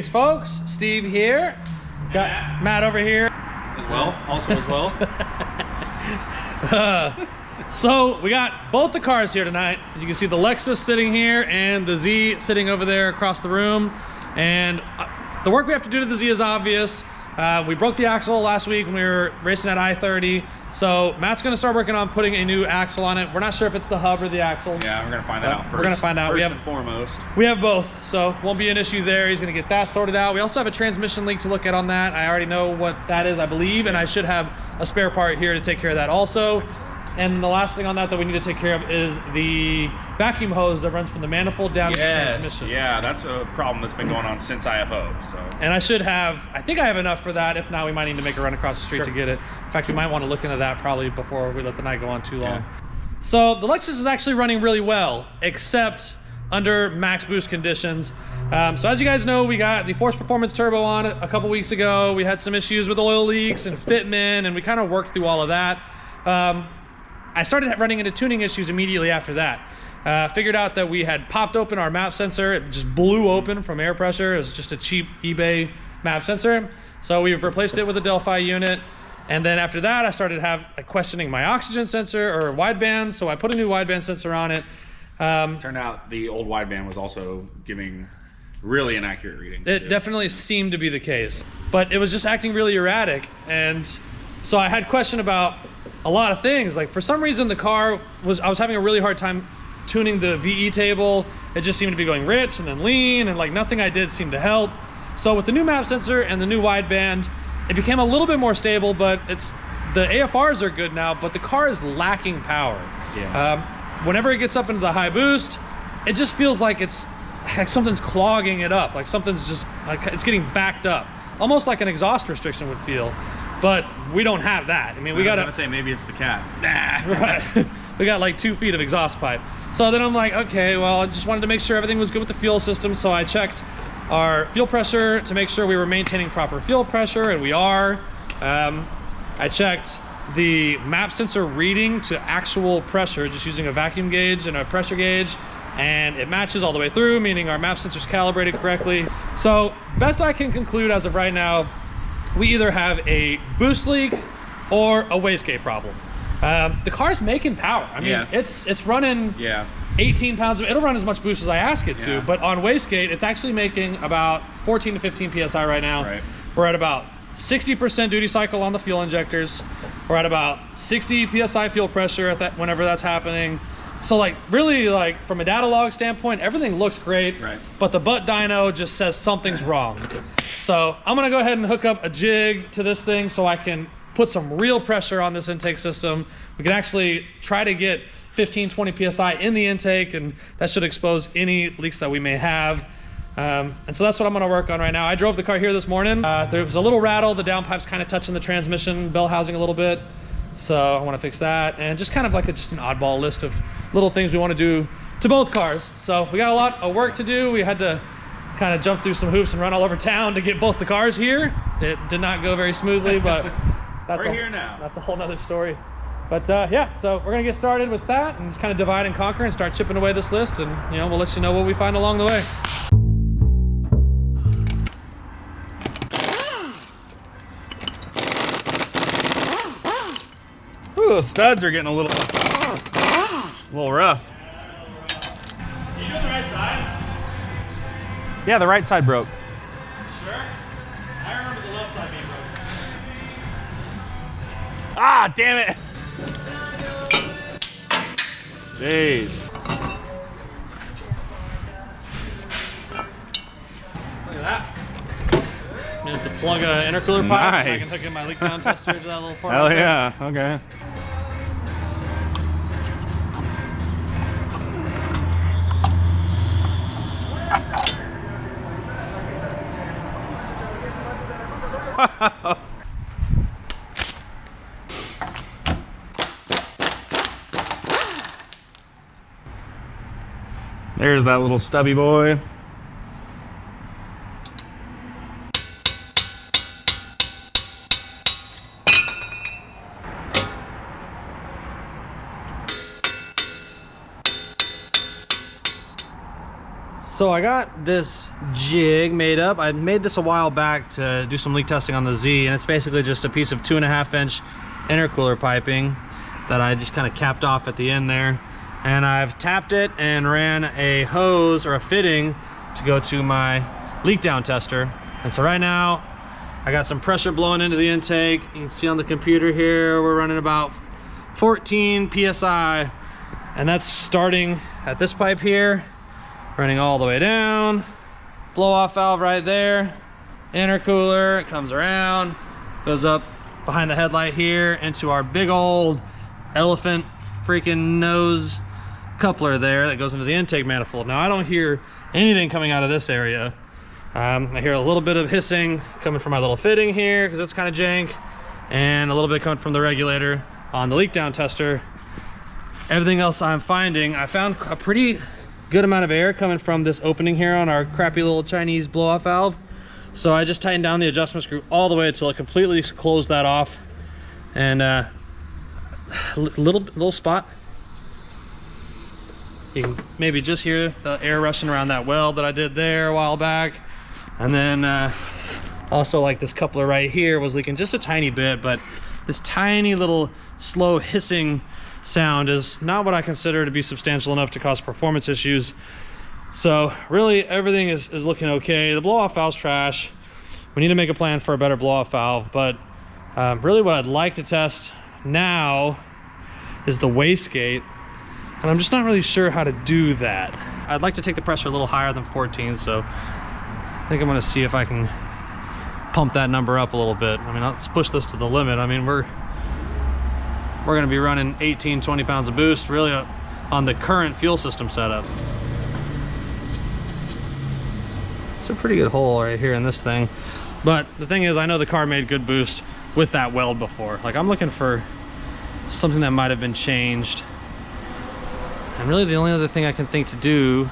Greetings, folks. Steve here. Got Matt over here. As well, also as well. So we got both the cars here tonight. You can see the Lexus sitting here and the Z sitting over there across the room. And the work we have to do to the Z is obvious. We broke the axle last week when we were racing at I-30. So Matt's gonna start working on putting a new axle on it. We're not sure if it's the hub or the axle. Yeah, we're gonna find that out first. We're gonna find out. First and foremost. We have both, so won't be an issue there. He's gonna get that sorted out. We also have a transmission leak to look at on that. I already know what that is, I believe, and I should have a spare part here to take care of that also. And the last thing on that we need to take care of is the vacuum hose that runs from the manifold down to the transmission. Yeah, that's a problem that's been going on since IFO. So. And I think I have enough for that. If not, we might need to make a run across the street to get it. In fact, we might want to look into that probably before we let the night go on too long. Yeah. So the Lexus is actually running really well, except under max boost conditions. So as you guys know, we got the Force Performance Turbo on a couple weeks ago. We had some issues with oil leaks and fitment, and we kind of worked through all of that. I started running into tuning issues immediately after that. Figured out that we had popped open our map sensor. It just blew open from air pressure. It was just a cheap eBay map sensor. So we've replaced it with a Delphi unit. And then after that, I started questioning my oxygen sensor or wideband. So I put a new wideband sensor on it. Turned out the old wideband was also giving really inaccurate readings. It definitely seemed to be the case, but it was just acting really erratic. And so I had question about a lot of things. Like for some reason the car I was having a really hard time tuning the VE table. It just seemed to be going rich and then lean, and like nothing I did seemed to help. So with the new map sensor and the new wideband, it became a little bit more stable, but the AFRs are good now, but the car is lacking power. Yeah. Whenever it gets up into the high boost, it just feels like it's like something's clogging it up. Like something's just like it's getting backed up. Almost like an exhaust restriction would feel. But we don't have that. I mean, we got to say maybe it's the cat. Right. We got like 2 feet of exhaust pipe. So then I'm like, okay, well, I just wanted to make sure everything was good with the fuel system. So I checked our fuel pressure to make sure we were maintaining proper fuel pressure, and we are. I checked the map sensor reading to actual pressure, just using a vacuum gauge and a pressure gauge, and it matches all the way through, meaning our map sensor's calibrated correctly. So best I can conclude as of right now, we either have a boost leak or a wastegate problem. The car's making power. I mean, it's running 18 pounds. It'll run as much boost as I ask it to, but on wastegate, it's actually making about 14 to 15 PSI right now. Right. We're at about 60% duty cycle on the fuel injectors. We're at about 60 PSI fuel pressure at that whenever that's happening. So like really like from a data log standpoint, everything looks great, but the butt dyno just says something's wrong. So I'm gonna go ahead and hook up a jig to this thing so I can put some real pressure on this intake system. We can actually try to get 15, 20 PSI in the intake, and that should expose any leaks that we may have. And so that's what I'm gonna work on right now. I drove the car here this morning. There was a little rattle. The downpipe's kind of touching the transmission bell housing a little bit. So I wanna fix that. And just kind of like just an oddball list of little things we wanna do to both cars. So we got a lot of work to do. We had to kind of jump through some hoops and run all over town to get both the cars here. It did not go very smoothly, but we're here now. That's a whole nother story. But yeah, so we're gonna get started with that and just kind of divide and conquer and start chipping away this list, and we'll let you know what we find along the way. Ooh, those studs are getting a little rough. Are you doing the right side? Yeah, the right side broke. Sure. I remember the left side being broken. Ah, damn it! Jeez. Look at that. I have to plug an intercooler pipe. Nice. I can hook in my leak down tester to that little part. Hell yeah, okay. There's that little stubby boy. So I got this jig made up. I made this a while back to do some leak testing on the Z, and it's basically just a piece of 2.5 inch intercooler piping that I just kind of capped off at the end there. And I've tapped it and ran a hose or a fitting to go to my leak down tester. And so right now I got some pressure blowing into the intake. You can see on the computer here, we're running about 14 PSI, and that's starting at this pipe here, running all the way down, blow off valve right there, intercooler, it comes around, goes up behind the headlight here into our big old elephant freaking nose coupler there that goes into the intake manifold. Now I don't hear anything coming out of this area. I hear a little bit of hissing coming from my little fitting here because it's kind of jank, and a little bit coming from the regulator on the leak down tester. Everything else I found a pretty good amount of air coming from this opening here on our crappy little Chinese blow off valve. So I just tightened down the adjustment screw all the way until it completely closed that off. And little spot. You can maybe just hear the air rushing around that weld that I did there a while back. And then also like this coupler right here was leaking just a tiny bit, but this tiny little slow hissing sound is not what I consider to be substantial enough to cause performance issues. So really everything is looking okay. The blow off valve's trash. We need to make a plan for a better blow off valve, but really what I'd like to test now is the wastegate, and I'm just not really sure how to do that. I'd like to take the pressure a little higher than 14, so I think I'm gonna see if I can pump that number up a little bit. I mean, let's push this to the limit. I mean, we're gonna be running 18-20 pounds of boost really on the current fuel system setup. It's a pretty good hole right here in this thing, but the thing is, I know the car made good boost with that weld before. Like, I'm looking for something that might have been changed, and really the only other thing I can think to do,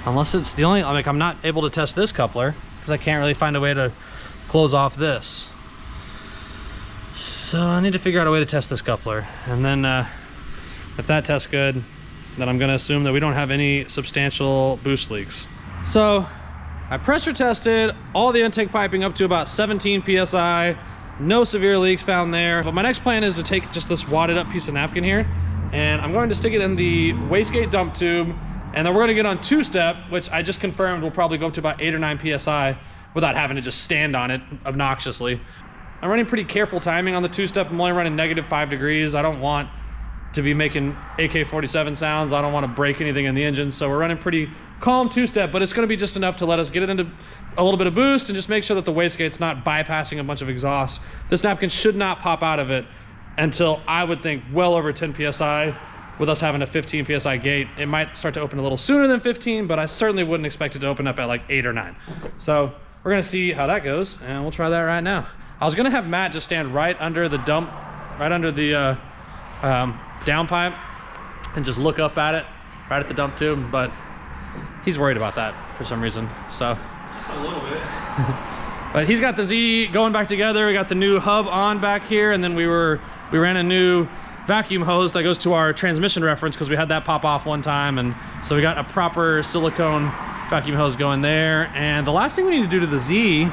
unless it's the only, like, I'm not able to test this coupler because I can't really find a way to close off this. So I need to figure out a way to test this coupler, and then if that tests good, then I'm gonna assume that we don't have any substantial boost leaks. So I pressure tested all the intake piping up to about 17 PSI, no severe leaks found there. But my next plan is to take just this wadded up piece of napkin here, and I'm going to stick it in the wastegate dump tube, and then we're gonna get on two-step, which I just confirmed will probably go up to about 8 or 9 PSI without having to just stand on it obnoxiously. I'm running pretty careful timing on the two-step. I'm only running -5 degrees. I don't want to be making AK-47 sounds. I don't want to break anything in the engine. So we're running pretty calm two-step, but it's going to be just enough to let us get it into a little bit of boost and just make sure that the wastegate's not bypassing a bunch of exhaust. This napkin should not pop out of it until, I would think, well over 10 PSI. With us having a 15 PSI gate, it might start to open a little sooner than 15, but I certainly wouldn't expect it to open up at like 8 or 9. So we're going to see how that goes, and we'll try that right now. I was gonna have Matt just stand right under the dump, right under the downpipe, and just look up at it, right at the dump tube, but he's worried about that for some reason, so. Just a little bit. But he's got the Z going back together. We got the new hub on back here, and then we ran a new vacuum hose that goes to our transmission reference because we had that pop off one time, and so we got a proper silicone vacuum hose going there. And the last thing we need to do to the Z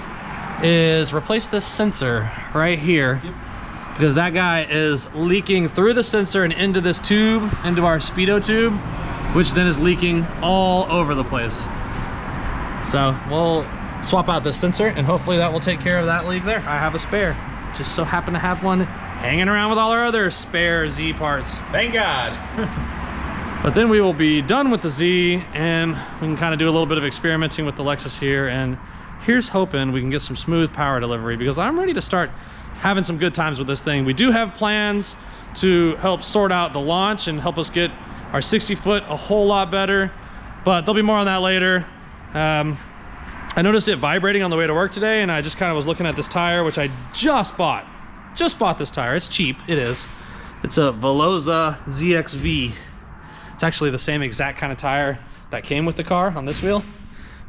is replace this sensor right here. Yep. Because that guy is leaking through the sensor and into this tube, into our speedo tube, which then is leaking all over the place. So we'll swap out this sensor and hopefully that will take care of that leak there. I have a spare, just so happen to have one hanging around with all our other spare Z parts. Thank God. But then we will be done with the Z, and we can kind of do a little bit of experimenting with the Lexus here, and here's hoping we can get some smooth power delivery, because I'm ready to start having some good times with this thing. We do have plans to help sort out the launch and help us get our 60-foot a whole lot better, but there'll be more on that later. I noticed it vibrating on the way to work today, and I just kind of was looking at this tire, which I just bought this tire. It's cheap, it is. It's a Veloza ZXV. It's actually the same exact kind of tire that came with the car on this wheel,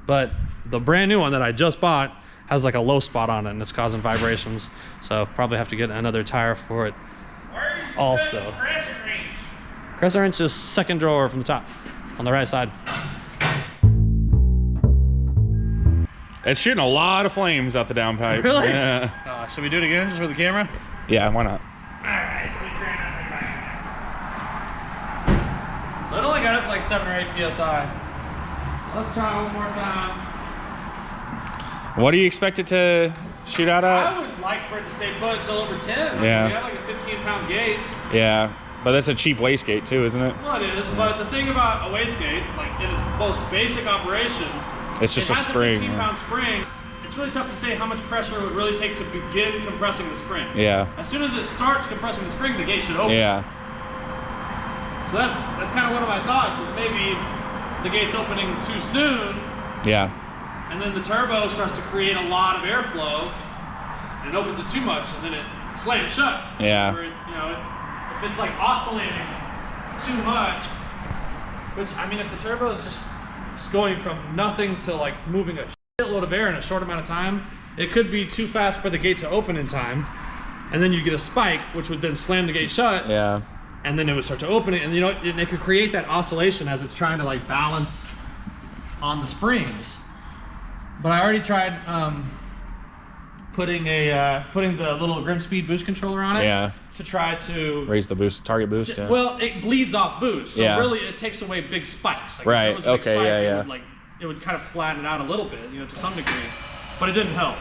but the brand new one that I just bought has like a low spot on it and it's causing vibrations. So probably have to get another tire for it also. Compressor wrench is second drawer from the top on the right side. It's shooting a lot of flames out the downpipe. Really? Yeah. Should we do it again just for the camera? Yeah, why not? Alright. So it only got up to like 7 or 8 PSI. Let's try one more time. What do you expect it to shoot out at? I would like for it to stay put until over 10. Yeah. We have like a 15-pound gate. Yeah, but that's a cheap wastegate too, isn't it? Well, it is, but the thing about a wastegate, like in its most basic operation, It's just a spring. It has a 15-pound spring. It's really tough to say how much pressure it would really take to begin compressing the spring. Yeah. As soon as it starts compressing the spring, the gate should open. Yeah. So that's kind of one of my thoughts, is maybe the gate's opening too soon. Yeah. And then the turbo starts to create a lot of airflow, and it opens it too much, and then it slams shut. Yeah. Where if it's like oscillating too much, which, I mean, if the turbo is just going from nothing to like moving a shitload of air in a short amount of time, it could be too fast for the gate to open in time, and then you get a spike, which would then slam the gate shut. Yeah. And then it would start to open it, and it could create that oscillation as it's trying to like balance on the springs. But I already tried putting the little Grimspeed boost controller on it. Yeah. To try to raise the boost, target boost. Yeah. Well, it bleeds off boost, so yeah. really it takes away big spikes. Like right. If there was a big spike, Yeah. It would kind of flatten it out a little bit, to some degree, but it didn't help.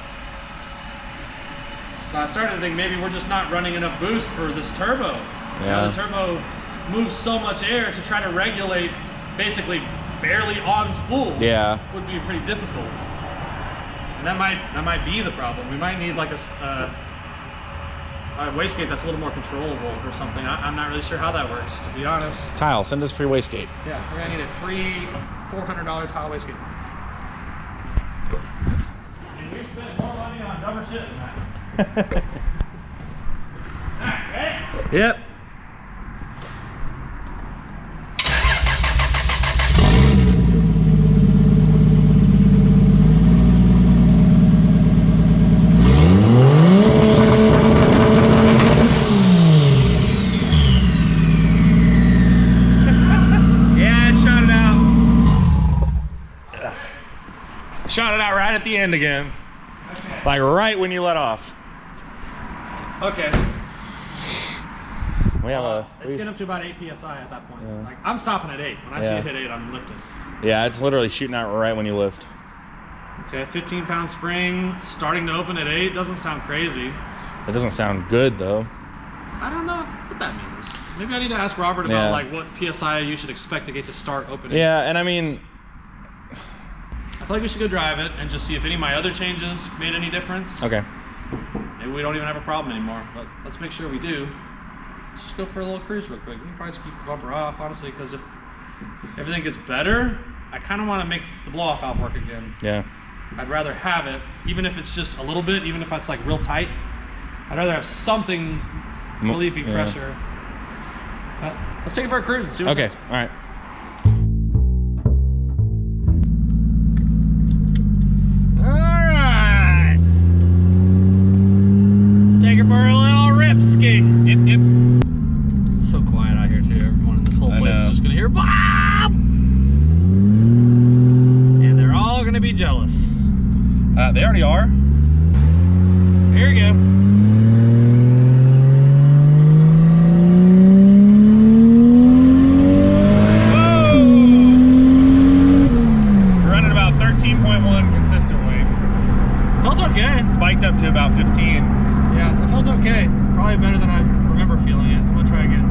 So I started to think maybe we're just not running enough boost for this turbo. Yeah. The turbo moves so much air to try to regulate basically barely on spool. Yeah. Would be pretty difficult. And that might be the problem. We might need like a wastegate that's a little more controllable or something. I'm not really sure how that works, to be honest. Tile, send us free wastegate. Yeah, we're gonna need a free $400 tile wastegate. And we spent more money on dumber shit than that. Alright, ready? Yep. Shot it out right at the end again. Okay. Like right when you let off. Okay. We have it's getting up to about 8 PSI at that point. Yeah. Like, I'm stopping at 8. When I see it hit 8, I'm lifting. Yeah, it's literally shooting out right when you lift. Okay, 15-pound spring, starting to open at 8. Doesn't sound crazy. It doesn't sound good though. I don't know what that means. Maybe I need to ask Robert about like what PSI you should expect to get to start opening. Yeah, and I mean, I feel like we should go drive it and just see if any of my other changes made any difference. Okay. Maybe we don't even have a problem anymore, but let's make sure we do. Let's just go for a little cruise real quick. We can probably just keep the bumper off, honestly, because if everything gets better, I kind of want to make the blow-off valve work again. Yeah. I'd rather have it, even if it's just a little bit, even if it's like real tight. I'd rather have something relieving pressure. Let's take it for a cruise and see what Okay, goes. all right. Yep, yep. It's so quiet out here too. Everyone in this whole place is just gonna hear Bob! And they're all gonna be jealous. They already are. Here we go. Whoa! We're running about 13.1 consistently. Felt okay. Spiked up to about 15. Yeah, it felt okay. Probably better than I remember feeling it. I'm gonna try again.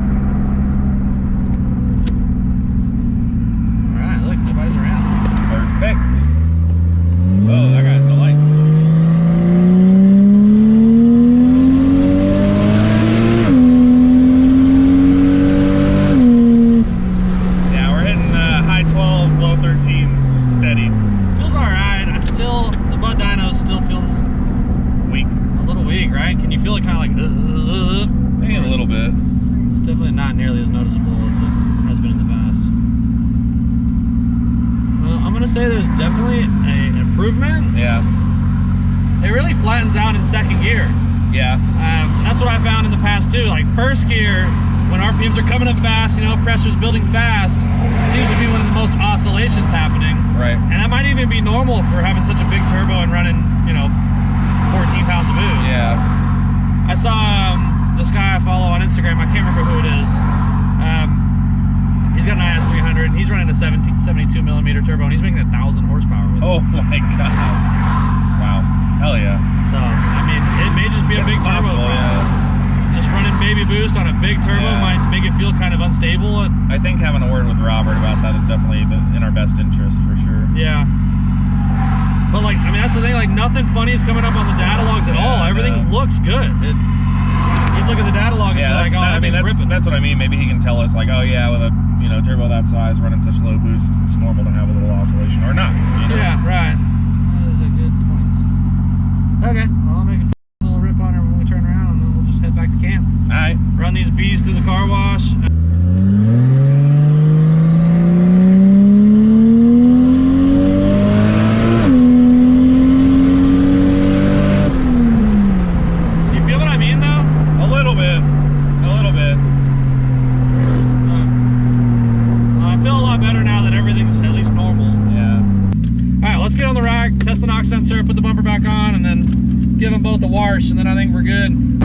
Alright, look, nobody's around. Perfect. Oh, that guy's no lights. Yeah, we're hitting high 12s, low 13s, steady. Feels alright. The Bud Dyno still feels Weak. a little weak, right? Can you feel it kind of like, Maybe a little bit. It's definitely not nearly as noticeable as it has been in the past. Well, I'm gonna say there's definitely an improvement. Yeah. It really flattens out in second gear. Yeah. That's what I found in the past too. Like first gear, when RPMs are coming up fast, you know, pressure's building fast, seems to be one of the most oscillations happening. Right. And that might even be normal for having such a big turbo and running, you know, 14 pounds of boost. Yeah. I saw this guy I follow on Instagram, I can't remember who it is. He's got an IS300 and he's running a 72 millimeter turbo and he's making 1,000 horsepower with it. Oh my god. Wow. Hell yeah. So, I mean, it may just be a It's big possible, turbo. yeah. Just running baby boost on a big turbo might make it feel kind of unstable. And I think having a word with Robert about that is definitely in our best interest for sure. yeah. But like, I mean, that's the thing, like nothing funny is coming up on the data logs at all. Everything looks good. You look at the data log and you're like, oh, I mean, that's what I mean. Maybe he can tell us like, oh yeah, with a turbo that size running such low boost, it's normal to have a little oscillation or not. You know? Yeah, right. That is a good point. Okay, well, I'll make a little rip on her when we turn around and then we'll just head back to camp. All right. Run these bees through the car wash. You feel what I mean though? A little bit. I feel a lot better now that everything's at least normal. Yeah. All right, let's get on the rack, test the knock sensor, put the bumper back on, and then give them both a wash, and then I think we're good.